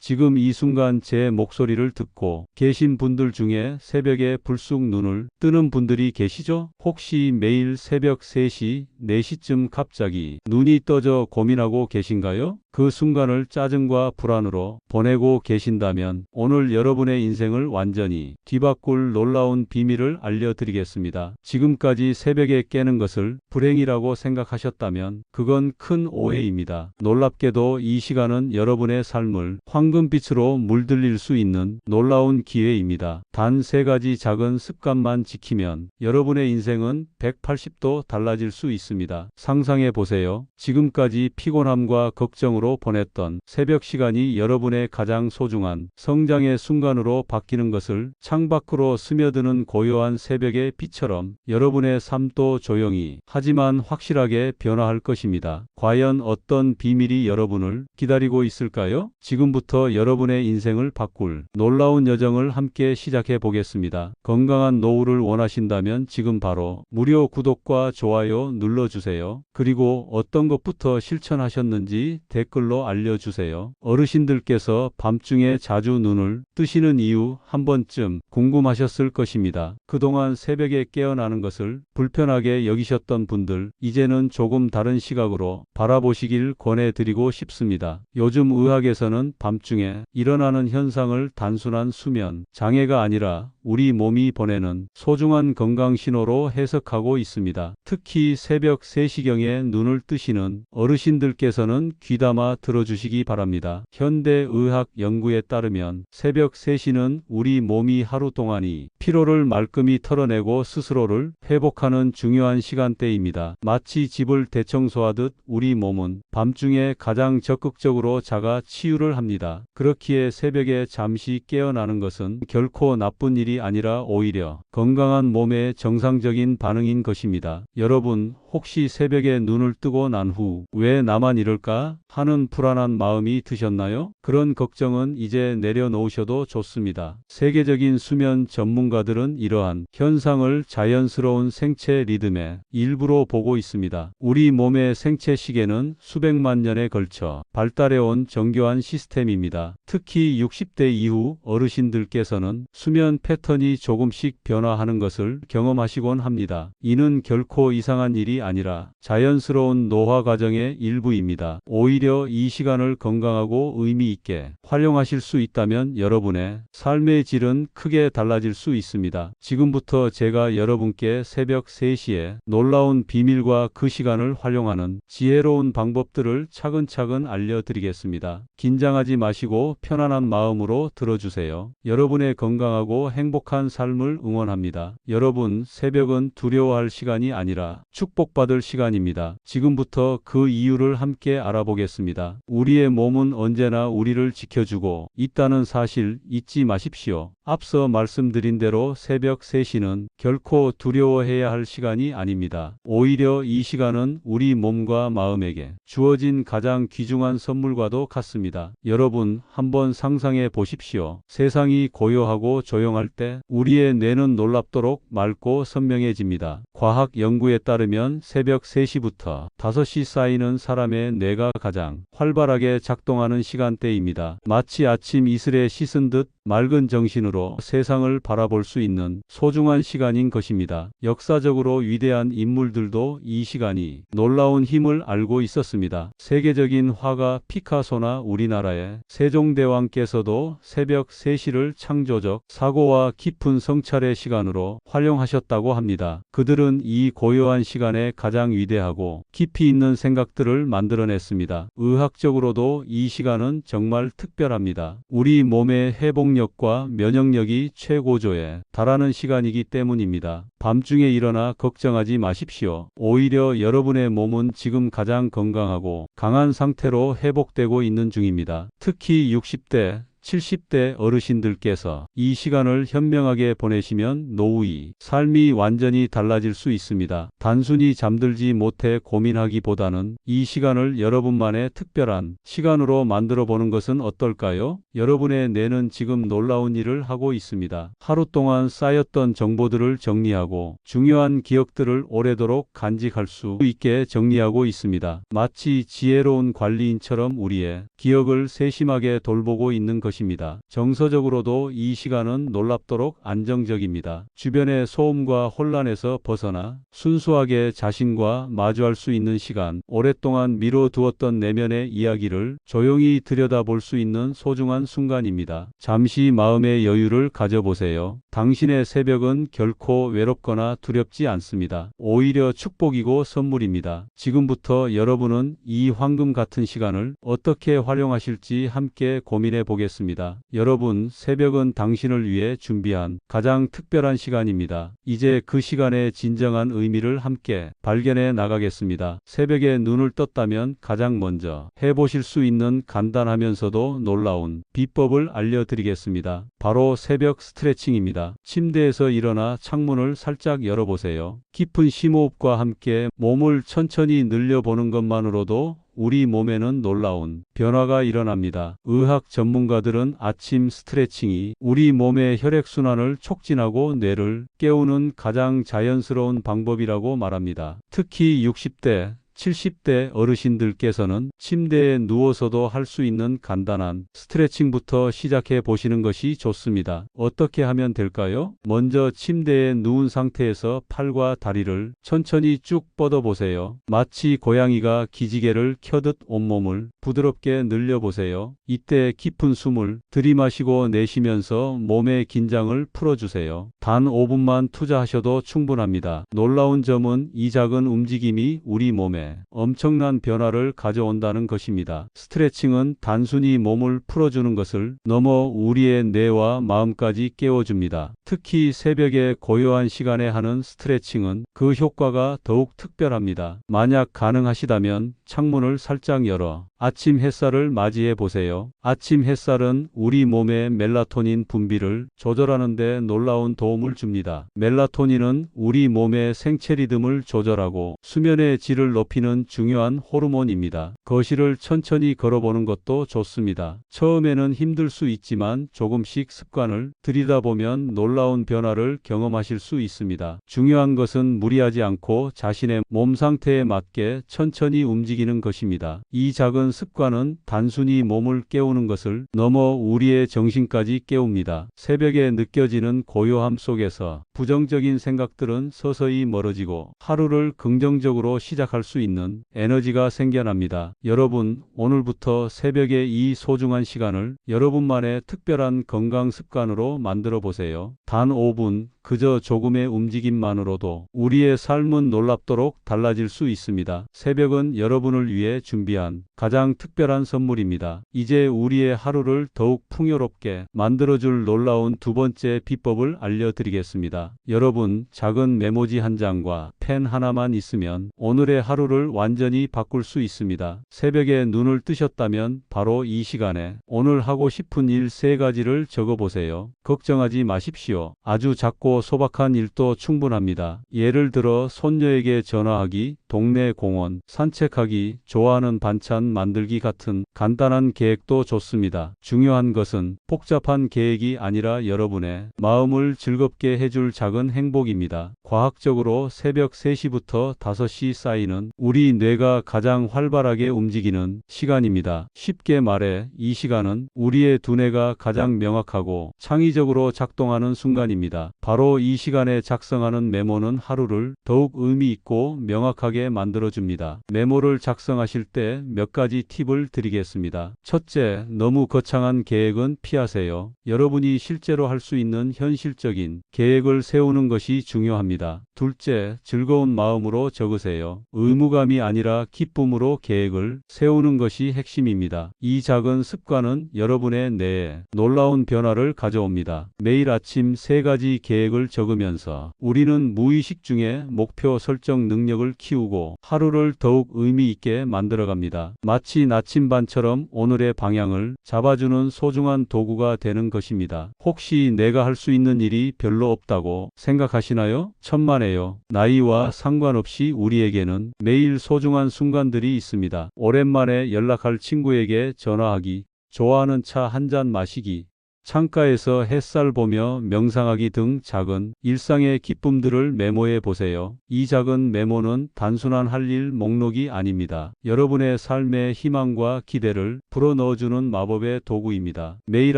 지금 이 순간 제 목소리를 듣고 계신 분들 중에 새벽에 불쑥 눈을 뜨는 분들이 계시죠? 혹시 매일 새벽 3시, 4시쯤 갑자기 눈이 떠져 고민하고 계신가요? 그 순간을 짜증과 불안으로 보내고 계신다면 오늘 여러분의 인생을 완전히 뒤바꿀 놀라운 비밀을 알려드리겠습니다. 지금까지 새벽에 깨는 것을 불행이라고 생각하셨다면 그건 큰 오해입니다. 놀랍게도 이 시간은 여러분의 삶을 황금빛으로 물들일 수 있는 놀라운 기회입니다. 단 3가지 작은 습관만 지키면 여러분의 인생은 180도 달라질 수 있습니다. 상상해 보세요. 지금까지 피곤함과 걱정으로 보냈던 새벽 시간이 여러분의 가장 소중한 성장의 순간으로 바뀌는 것을 창밖으로 스며드는 고요한 새벽의 빛처럼 여러분의 삶도 조용히 하지만 확실하게 변화할 것입니다. 과연 어떤 비밀이 여러분을 기다리고 있을까요? 지금부터 여러분의 인생을 바꿀 놀라운 여정을 함께 시작해 보겠습니다. 건강한 노후를 원하신다면 지금 바로 무료 구독과 좋아요 눌러주세요. 그리고 어떤 것부터 실천하셨는지 댓글로 알려주세요. 어르신들께서 밤중에 자주 눈을 뜨시는 이유 한 번쯤 궁금하셨을 것입니다. 그동안 새벽에 깨어나는 것을 불편하게 여기셨던 분들, 이제는 조금 다른 시각으로 바라보시길 권해드리고 싶습니다. 요즘 의학에서는 밤중에 일어나는 현상을 단순한 수면 장애가 아니라 우리 몸이 보내는 소중한 건강 신호로 해석하고 있습니다. 특히 새벽 3시경에 눈을 뜨시는 어르신들께서는 귀담아 들어주시기 바랍니다. 현대의학 연구에 따르면 새벽 3시는 우리 몸이 하루 동안이 피로를 말끔히 털어내고 스스로를 회복하는 중요한 시간대입니다. 마치 집을 대청소하듯 우리 몸은 밤중에 가장 적극적으로 자가 치유를 합니다. 그렇기에 새벽에 잠시 깨어나는 것은 결코 나쁜 일이 아니라 오히려 건강한 몸의 정상적인 반응인 것입니다. 여러분, 혹시 새벽에 눈을 뜨고 난 후 왜 나만 이럴까 하는 불안한 마음이 드셨나요? 그런 걱정은 이제 내려놓으셔도 좋습니다. 세계적인 수면 전문가들은 이러한 현상을 자연스러운 생체 리듬의 일부로 보고 있습니다. 우리 몸의 생체 시계는 수백만 년에 걸쳐 발달해온 정교한 시스템입니다. 특히 60대 이후 어르신들께서는 수면 패턴이 조금씩 변화하는 것을 경험하시곤 합니다. 이는 결코 이상한 일이 아니라 자연스러운 노화 과정의 일부입니다. 오히려 이 시간을 건강하고 의미 있게 활용하실 수 있다면 여러분의 삶의 질은 크게 달라질 수 있습니다. 지금부터 제가 여러분께 새벽 3시에 놀라운 비밀과 그 시간을 활용하는 지혜로운 방법들을 차근차근 알려드리겠습니다. 긴장하지 마시고 편안한 마음으로 들어주세요. 여러분의 건강하고 행복한 삶을 응원합니다. 여러분, 새벽은 두려워할 시간이 아니라 축복받을 시간입니다. 지금부터 그 이유를 함께 알아보겠습니다. 우리의 몸은 언제나 우리를 지켜주고 있다는 사실 잊지 마십시오. 앞서 말씀드린 대로 새벽 3시는 결코 두려워해야 할 시간이 아닙니다. 오히려 이 시간은 우리 몸과 마음에게 주어진 가장 귀중한 선물과도 같습니다. 여러분, 한번 상상해 보십시오. 세상이 고요하고 조용할 때 우리의 뇌는 놀랍도록 맑고 선명해집니다. 과학 연구에 따르면 새벽 3시부터 5시 사이는 사람의 뇌가 가장 활발하게 작동하는 시간대입니다. 마치 아침 이슬에 씻은 듯 맑은 정신으로 세상을 바라볼 수 있는 소중한 시간인 것입니다. 역사적으로 위대한 인물들도 이 시간이 놀라운 힘을 알고 있었습니다. 세계적인 화가 피카소나 우리나라의 세종대왕께서도 새벽 3시를 창조적 사고와 깊은 성찰의 시간으로 활용하셨다고 합니다. 그들은 이 고요한 시간에 가장 위대하고 깊이 있는 생각들을 만들어냈습니다. 의학적으로도 이 시간은 정말 특별합니다. 우리 몸의 회복력과 면역력이 최고조에 달하는 시간이기 때문입니다. 밤중에 일어나 걱정하지 마십시오. 오히려 여러분의 몸은 지금 가장 건강하고 강한 상태로 회복되고 있는 중입니다. 특히 60대, 70대 어르신들께서 이 시간을 현명하게 보내시면 노후의 삶이 완전히 달라질 수 있습니다. 단순히 잠들지 못해 고민하기보다는 이 시간을 여러분만의 특별한 시간으로 만들어 보는 것은 어떨까요? 여러분의 뇌는 지금 놀라운 일을 하고 있습니다. 하루 동안 쌓였던 정보들을 정리하고 중요한 기억들을 오래도록 간직할 수 있게 정리하고 있습니다. 마치 지혜로운 관리인처럼 우리의 기억을 세심하게 돌보고 있는 것입니다. 정서적으로도 이 시간은 놀랍도록 안정적입니다. 주변의 소음과 혼란에서 벗어나 순수하게 자신과 마주할 수 있는 시간, 오랫동안 미뤄두었던 내면의 이야기를 조용히 들여다볼 수 있는 소중한 순간입니다. 잠시 마음의 여유를 가져보세요. 당신의 새벽은 결코 외롭거나 두렵지 않습니다. 오히려 축복이고 선물입니다. 지금부터 여러분은 이 황금 같은 시간을 어떻게 활용하실지 함께 고민해 보겠습니다. 여러분, 새벽은 당신을 위해 준비한 가장 특별한 시간입니다. 이제 그 시간의 진정한 의미를 함께 발견해 나가겠습니다. 새벽에 눈을 떴다면 가장 먼저 해보실 수 있는 간단하면서도 놀라운 비법을 알려드리겠습니다. 바로 새벽 스트레칭입니다. 침대에서 일어나 창문을 살짝 열어보세요. 깊은 심호흡과 함께 몸을 천천히 늘려보는 것만으로도 우리 몸에는 놀라운 변화가 일어납니다. 의학 전문가들은 아침 스트레칭이 우리 몸의 혈액순환을 촉진하고 뇌를 깨우는 가장 자연스러운 방법이라고 말합니다. 특히 60대, 70대 어르신들께서는 침대에 누워서도 할 수 있는 간단한 스트레칭부터 시작해 보시는 것이 좋습니다. 어떻게 하면 될까요? 먼저 침대에 누운 상태에서 팔과 다리를 천천히 쭉 뻗어보세요. 마치 고양이가 기지개를 켜듯 온몸을 부드럽게 늘려보세요. 이때 깊은 숨을 들이마시고 내쉬면서 몸의 긴장을 풀어주세요. 단 5분만 투자하셔도 충분합니다. 놀라운 점은 이 작은 움직임이 우리 몸에 엄청난 변화를 가져온다는 것입니다. 스트레칭은 단순히 몸을 풀어주는 것을 넘어 우리의 뇌와 마음까지 깨워줍니다. 특히 새벽에 고요한 시간에 하는 스트레칭은 그 효과가 더욱 특별합니다. 만약 가능하시다면 창문을 살짝 열어 아침 햇살을 맞이해 보세요. 아침 햇살은 우리 몸의 멜라토닌 분비를 조절하는 데 놀라운 도움을 줍니다. 멜라토닌은 우리 몸의 생체 리듬을 조절하고 수면의 질을 높이는 중요한 호르몬입니다. 거실을 천천히 걸어보는 것도 좋습니다. 처음에는 힘들 수 있지만 조금씩 습관을 들이다 보면 놀라운 변화를 경험하실 수 있습니다. 중요한 것은 무리하지 않고 자신의 몸 상태에 맞게 천천히 움직이는 것입니다. 이 작은 습관은 단순히 몸을 깨우는 것을 넘어 우리의 정신까지 깨웁니다. 새벽에 느껴지는 고요함 속에서 부정적인 생각들은 서서히 멀어지고 하루를 긍정적으로 시작할 수 있는 에너지가 생겨납니다. 여러분, 오늘부터 새벽에 이 소중한 시간을 여러분만의 특별한 건강 습관으로 만들어 보세요. 단 5분, 그저 조금의 움직임만으로도 우리의 삶은 놀랍도록 달라질 수 있습니다. 새벽은 여러분을 위해 준비한 가장 특별한 선물입니다. 이제 우리의 하루를 더욱 풍요롭게 만들어줄 놀라운 두 번째 비법을 알려드리겠습니다. 여러분, 작은 메모지 한 장과 펜 하나만 있으면 오늘의 하루를 완전히 바꿀 수 있습니다. 새벽에 눈을 뜨셨다면 바로 이 시간에 오늘 하고 싶은 일 3가지를 적어보세요. 걱정하지 마십시오. 아주 작고 소박한 일도 충분합니다. 예를 들어 손녀에게 전화하기, 동네 공원, 산책하기, 좋아하는 반찬 만들기 같은 간단한 계획도 좋습니다. 중요한 것은 복잡한 계획이 아니라 여러분의 마음을 즐겁게 해줄 작은 행복입니다. 과학적으로 새벽 3시부터 5시 사이는 우리 뇌가 가장 활발하게 움직이는 시간입니다. 쉽게 말해 이 시간은 우리의 두뇌가 가장 명확하고 창의적으로 작동하는 순간입니다. 바로 이 시간에 작성하는 메모는 하루를 더욱 의미 있고 명확하게 만들어줍니다. 메모를 작성하실 때 몇 가지 팁을 드리겠습니다. 첫째, 너무 거창한 계획은 피하세요. 여러분이 실제로 할 수 있는 현실적인 계획을 세우는 것이 중요합니다. 둘째, 즐거운 마음으로 적으세요. 의무감이 아니라 기쁨으로 계획을 세우는 것이 핵심입니다. 이 작은 습관은 여러분의 뇌에 놀라운 변화를 가져옵니다. 매일 아침 3가지 계획을 적으면서 우리는 무의식 중에 목표 설정 능력을 키우고 하루를 더욱 의미 있게 만들어갑니다. 마치 나침반처럼 오늘의 방향을 잡아주는 소중한 도구가 되는 것입니다. 혹시 내가 할 수 있는 일이 별로 없다고 생각하시나요? 천만에요. 나이와 상관없이 우리에게는 매일 소중한 순간들이 있습니다. 오랜만에 연락할 친구에게 전화하기, 좋아하는 차 한 잔 마시기, 창가에서 햇살 보며 명상하기 등 작은 일상의 기쁨들을 메모해 보세요. 이 작은 메모는 단순한 할 일 목록이 아닙니다. 여러분의 삶의 희망과 기대를 불어넣어주는 마법의 도구입니다. 매일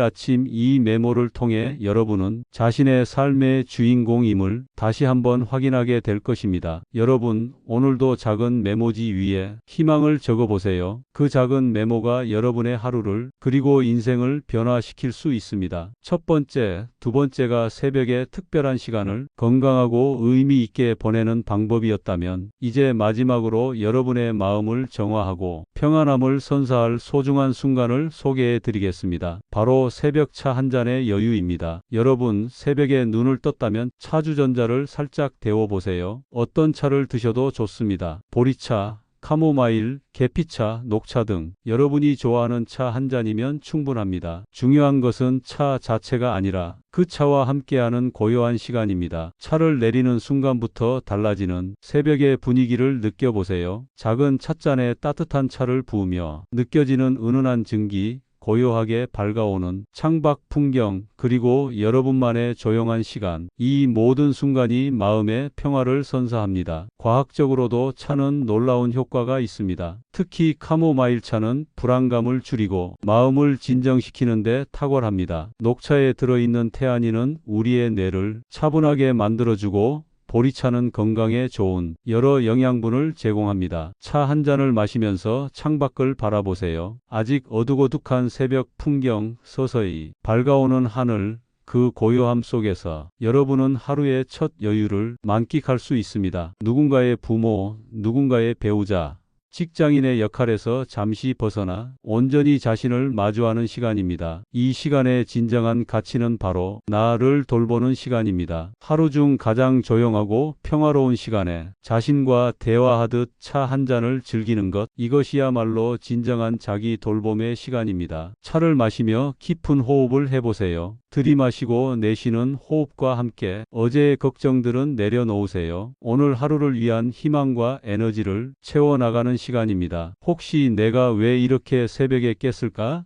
아침 이 메모를 통해 여러분은 자신의 삶의 주인공임을 다시 한번 확인하게 될 것입니다. 여러분, 오늘도 작은 메모지 위에 희망을 적어보세요. 그 작은 메모가 여러분의 하루를 그리고 인생을 변화시킬 수 있습니다. 첫 번째, 두 번째가 새벽에 특별한 시간을 건강하고 의미 있게 보내는 방법이었다면 이제 마지막으로 여러분의 마음을 정화하고 평안함을 선사할 소중한 순간을 소개해 드리겠습니다. 바로 새벽 차 한 잔의 여유입니다. 여러분, 새벽에 눈을 떴다면 차주전자를 살짝 데워보세요. 어떤 차를 드셔도 좋습니다. 보리차, 카모마일, 계피차, 녹차 등 여러분이 좋아하는 차 한 잔이면 충분합니다. 중요한 것은 차 자체가 아니라 그 차와 함께하는 고요한 시간입니다. 차를 내리는 순간부터 달라지는 새벽의 분위기를 느껴보세요. 작은 찻잔에 따뜻한 차를 부으며 느껴지는 은은한 증기, 고요하게 밝아오는 창밖 풍경, 그리고 여러분만의 조용한 시간, 이 모든 순간이 마음의 평화를 선사합니다. 과학적으로도 차는 놀라운 효과가 있습니다. 특히 카모마일 차는 불안감을 줄이고 마음을 진정시키는 데 탁월합니다. 녹차에 들어있는 테아닌은 우리의 뇌를 차분하게 만들어주고 보리차는 건강에 좋은 여러 영양분을 제공합니다. 차 한 잔을 마시면서 창밖을 바라보세요. 아직 어둑어둑한 새벽 풍경, 서서히 밝아오는 하늘, 그 고요함 속에서 여러분은 하루의 첫 여유를 만끽할 수 있습니다. 누군가의 부모, 누군가의 배우자, 직장인의 역할에서 잠시 벗어나 온전히 자신을 마주하는 시간입니다. 이 시간의 진정한 가치는 바로 나를 돌보는 시간입니다. 하루 중 가장 조용하고 평화로운 시간에 자신과 대화하듯 차 한 잔을 즐기는 것, 이것이야말로 진정한 자기 돌봄의 시간입니다. 차를 마시며 깊은 호흡을 해보세요. 들이마시고 내쉬는 호흡과 함께 어제의 걱정들은 내려놓으세요. 오늘 하루를 위한 희망과 에너지를 채워나가는 시간입니다. 혹시 내가 왜 이렇게 새벽에 깼을까?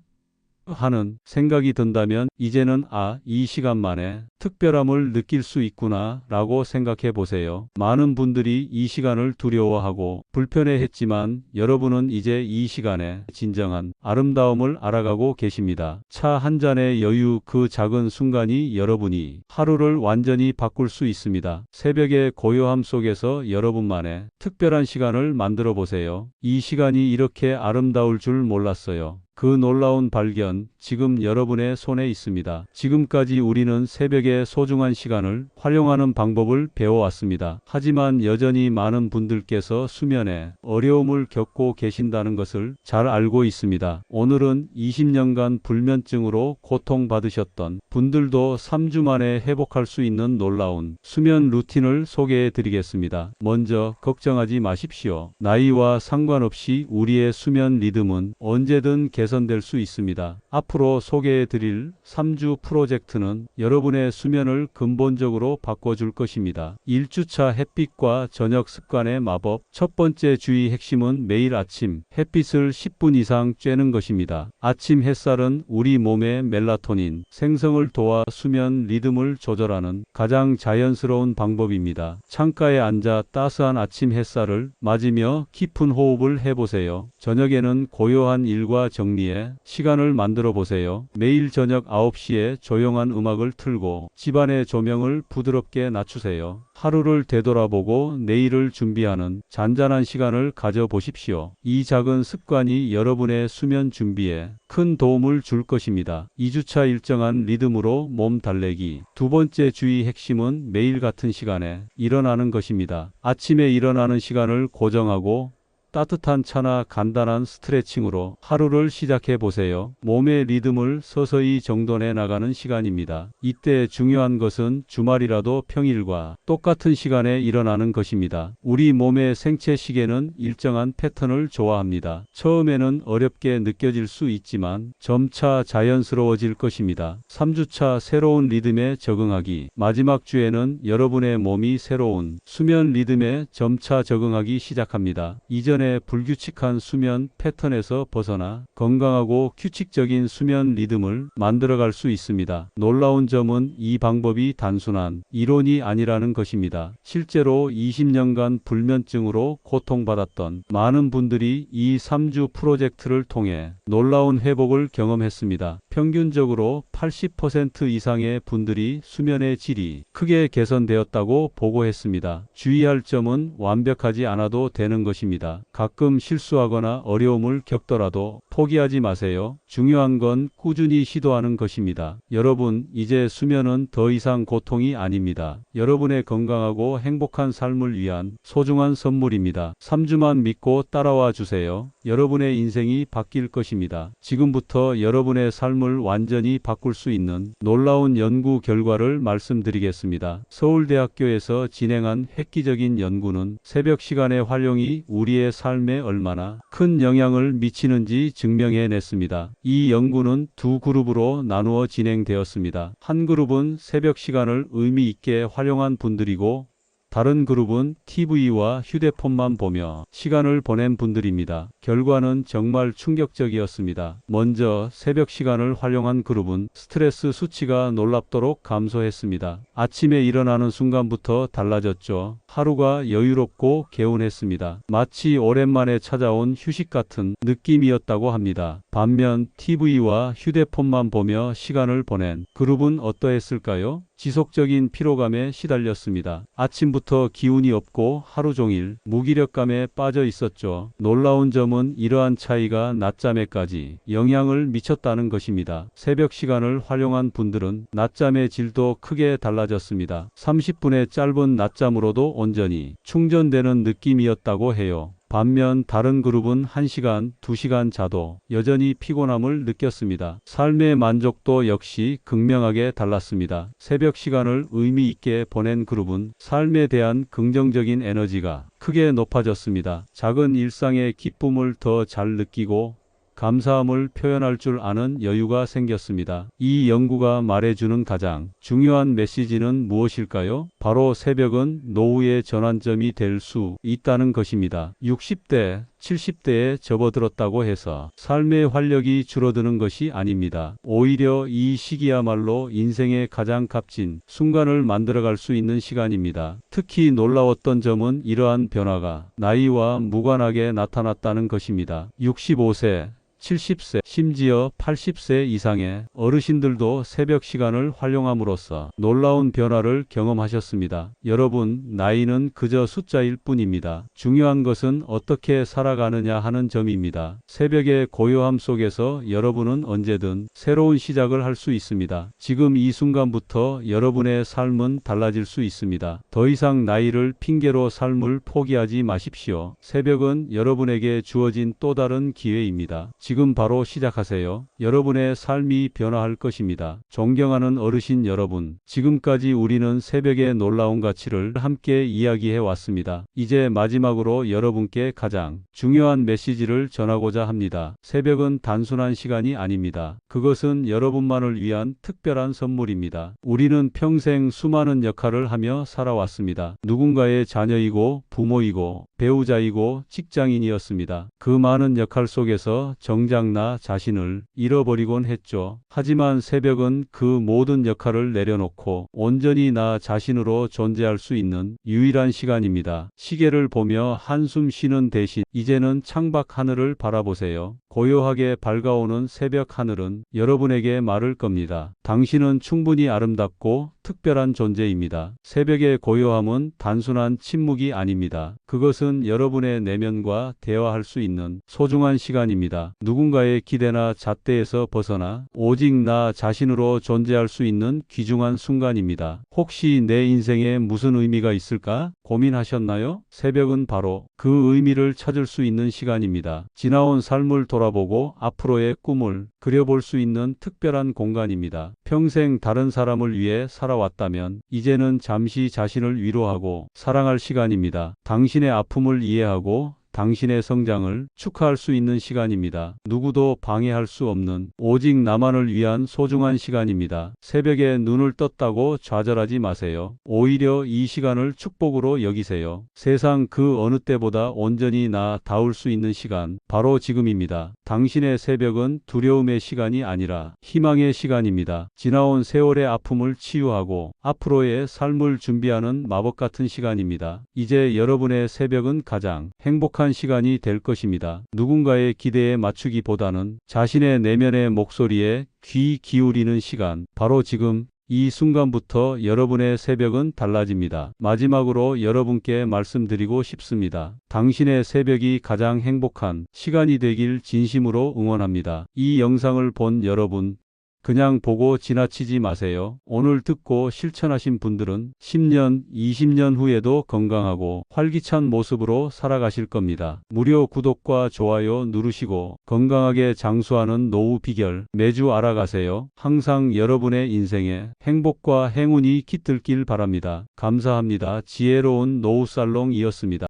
하는 생각이 든다면 이제는 이 시간만에 특별함을 느낄 수 있구나 라고 생각해 보세요. 많은 분들이 이 시간을 두려워하고 불편해했지만 여러분은 이제 이 시간의 진정한 아름다움을 알아가고 계십니다. 차 한 잔의 여유, 그 작은 순간이 여러분이 하루를 완전히 바꿀 수 있습니다. 새벽의 고요함 속에서 여러분만의 특별한 시간을 만들어 보세요. 이 시간이 이렇게 아름다울 줄 몰랐어요. 그 놀라운 발견, 지금 여러분의 손에 있습니다. 지금까지 우리는 새벽의 소중한 시간을 활용하는 방법을 배워왔습니다. 하지만 여전히 많은 분들께서 수면에 어려움을 겪고 계신다는 것을 잘 알고 있습니다. 오늘은 20년간 불면증으로 고통받으셨던 분들도 3주 만에 회복할 수 있는 놀라운 수면 루틴을 소개해 드리겠습니다. 먼저 걱정하지 마십시오. 나이와 상관없이 우리의 수면 리듬은 언제든 개선될 수 있습니다. 앞으로 소개해 드릴 3주 프로젝트는 여러분의 수면을 근본적으로 바꿔줄 것입니다. 1주차 햇빛과 저녁 습관의 마법. 첫 번째 주의 핵심은 매일 아침 햇빛을 10분 이상 쬐는 것입니다. 아침 햇살은 우리 몸의 멜라토닌 생성을 도와 수면 리듬을 조절하는 가장 자연스러운 방법입니다. 창가에 앉아 따스한 아침 햇살을 맞으며 깊은 호흡을 해보세요. 저녁에는 고요한 일과 정리에 시간을 만들어 보세요. 매일 저녁 9시에 조용한 음악을 틀고 집안의 조명을 부드럽게 낮추세요. 하루를 되돌아보고 내일을 준비하는 잔잔한 시간을 가져보십시오. 이 작은 습관이 여러분의 수면 준비에 큰 도움을 줄 것입니다. 2주차 일정한 리듬으로 몸 달래기. 두 번째 주의 핵심은 매일 같은 시간에 일어나는 것입니다. 아침에 일어나는 시간을 고정하고 따뜻한 차나 간단한 스트레칭으로 하루를 시작해 보세요. 몸의 리듬을 서서히 정돈해 나가는 시간입니다. 이때 중요한 것은 주말이라도 평일과 똑같은 시간에 일어나는 것입니다. 우리 몸의 생체 시계는 일정한 패턴을 좋아합니다. 처음에는 어렵게 느껴질 수 있지만 점차 자연스러워질 것입니다. 3주차 새로운 리듬에 적응하기. 마지막 주에는 여러분의 몸이 새로운 수면 리듬에 점차 적응하기 시작합니다. 이전에 수면의 불규칙한 수면 패턴에서 벗어나 건강하고 규칙적인 수면 리듬을 만들어갈 수 있습니다. 놀라운 점은 이 방법이 단순한 이론이 아니라는 것입니다. 실제로 20년간 불면증으로 고통받았던 많은 분들이 이 3주 프로젝트를 통해 놀라운 회복을 경험했습니다. 평균적으로 80% 이상의 분들이 수면의 질이 크게 개선되었다고 보고했습니다. 주의할 점은 완벽하지 않아도 되는 것입니다. 가끔 실수하거나 어려움을 겪더라도 포기하지 마세요. 중요한 건 꾸준히 시도하는 것입니다. 여러분, 이제 수면은 더 이상 고통이 아닙니다. 여러분의 건강하고 행복한 삶을 위한 소중한 선물입니다. 3주만 믿고 따라와 주세요. 여러분의 인생이 바뀔 것입니다. 지금부터 여러분의 삶을 완전히 바꿀 수 있는 놀라운 연구 결과를 말씀드리겠습니다. 서울대학교에서 진행한 획기적인 연구는 새벽 시간의 활용이 우리의 삶에 얼마나 큰 영향을 미치는지 증명해냈습니다. 이 연구는 두 그룹으로 나누어 진행되었습니다. 한 그룹은 새벽 시간을 의미 있게 활용한 분들이고 다른 그룹은 TV와 휴대폰만 보며 시간을 보낸 분들입니다. 결과는 정말 충격적이었습니다. 먼저 새벽 시간을 활용한 그룹은 스트레스 수치가 놀랍도록 감소했습니다. 아침에 일어나는 순간부터 달라졌죠. 하루가 여유롭고 개운했습니다. 마치 오랜만에 찾아온 휴식 같은 느낌이었다고 합니다. 반면 TV와 휴대폰만 보며 시간을 보낸 그룹은 어떠했을까요? 지속적인 피로감에 시달렸습니다. 아침부터 기운이 없고 하루 종일 무기력감에 빠져 있었죠. 놀라운 점은 이러한 차이가 낮잠에까지 영향을 미쳤다는 것입니다. 새벽 시간을 활용한 분들은 낮잠의 질도 크게 달라졌습니다. 30분의 짧은 낮잠으로도 온전히 충전되는 느낌이었다고 해요. 반면 다른 그룹은 1시간, 2시간 자도 여전히 피곤함을 느꼈습니다. 삶의 만족도 역시 극명하게 달랐습니다. 새벽 시간을 의미 있게 보낸 그룹은 삶에 대한 긍정적인 에너지가 크게 높아졌습니다. 작은 일상의 기쁨을 더 잘 느끼고 감사함을 표현할 줄 아는 여유가 생겼습니다. 이 연구가 말해주는 가장 중요한 메시지는 무엇일까요? 바로 새벽은 노후의 전환점이 될 수 있다는 것입니다. 60대, 70대에 접어들었다고 해서 삶의 활력이 줄어드는 것이 아닙니다. 오히려 이 시기야말로 인생의 가장 값진 순간을 만들어갈 수 있는 시간입니다. 특히 놀라웠던 점은 이러한 변화가 나이와 무관하게 나타났다는 것입니다. 65세, 70세, 심지어 80세 이상의 어르신들도 새벽 시간을 활용함으로써 놀라운 변화를 경험하셨습니다. 여러분, 나이는 그저 숫자일 뿐입니다. 중요한 것은 어떻게 살아가느냐 하는 점입니다. 새벽의 고요함 속에서 여러분은 언제든 새로운 시작을 할 수 있습니다. 지금 이 순간부터 여러분의 삶은 달라질 수 있습니다. 더 이상 나이를 핑계로 삶을 포기하지 마십시오. 새벽은 여러분에게 주어진 또 다른 기회입니다. 지금 바로 시작하세요. 여러분의 삶이 변화할 것입니다. 존경하는 어르신 여러분, 지금까지 우리는 새벽의 놀라운 가치를 함께 이야기해 왔습니다. 이제 마지막으로 여러분께 가장 중요한 메시지를 전하고자 합니다. 새벽은 단순한 시간이 아닙니다. 그것은 여러분만을 위한 특별한 선물입니다. 우리는 평생 수많은 역할을 하며 살아왔습니다. 누군가의 자녀이고 부모이고 배우자이고 직장인이었습니다. 그 많은 역할 속에서 정작 나 자신을 잃어버리곤 했죠. 하지만 새벽은 그 모든 역할을 내려놓고 온전히 나 자신으로 존재할 수 있는 유일한 시간입니다. 시계를 보며 한숨 쉬는 대신 이제는 창밖 하늘을 바라보세요. 고요하게 밝아오는 새벽 하늘은 여러분에게 말할 겁니다. 당신은 충분히 아름답고 특별한 존재입니다. 새벽의 고요함은 단순한 침묵이 아닙니다. 그것은 여러분의 내면과 대화할 수 있는 소중한 시간입니다. 누군가의 기대나 잣대에서 벗어나 오직 나 자신으로 존재할 수 있는 귀중한 순간입니다. 혹시 내 인생에 무슨 의미가 있을까 고민하셨나요? 새벽은 바로 그 의미를 찾을 수 있는 시간입니다. 지나온 삶을 돌아보고 앞으로의 꿈을 그려볼 수 있는 특별한 공간입니다. 평생 다른 사람을 위해 살아왔다면 이제는 잠시 자신을 위로하고 사랑할 시간입니다. 당신의 아픔을 이해하고 당신의 성장을 축하할 수 있는 시간입니다. 누구도 방해할 수 없는 오직 나만을 위한 소중한 시간입니다. 새벽에 눈을 떴다고 좌절하지 마세요. 오히려 이 시간을 축복으로 여기세요. 세상 그 어느 때보다 온전히 나다울 수 있는 시간, 바로 지금입니다. 당신의 새벽은 두려움의 시간이 아니라 희망의 시간입니다. 지나온 세월의 아픔을 치유하고 앞으로의 삶을 준비하는 마법 같은 시간입니다. 이제 여러분의 새벽은 가장 행복한 시간이 될 것입니다. 누군가의 기대에 맞추기보다는 자신의 내면의 목소리에 귀 기울이는 시간, 바로 지금 이 순간부터 여러분의 새벽은 달라집니다. 마지막으로 여러분께 말씀드리고 싶습니다. 당신의 새벽이 가장 행복한 시간이 되길 진심으로 응원합니다. 이 영상을 본 여러분, 그냥 보고 지나치지 마세요. 오늘 듣고 실천하신 분들은 10년, 20년 후에도 건강하고 활기찬 모습으로 살아가실 겁니다. 무료 구독과 좋아요 누르시고 건강하게 장수하는 노후 비결 매주 알아가세요. 항상 여러분의 인생에 행복과 행운이 깃들길 바랍니다. 감사합니다. 지혜로운 노후 살롱이었습니다.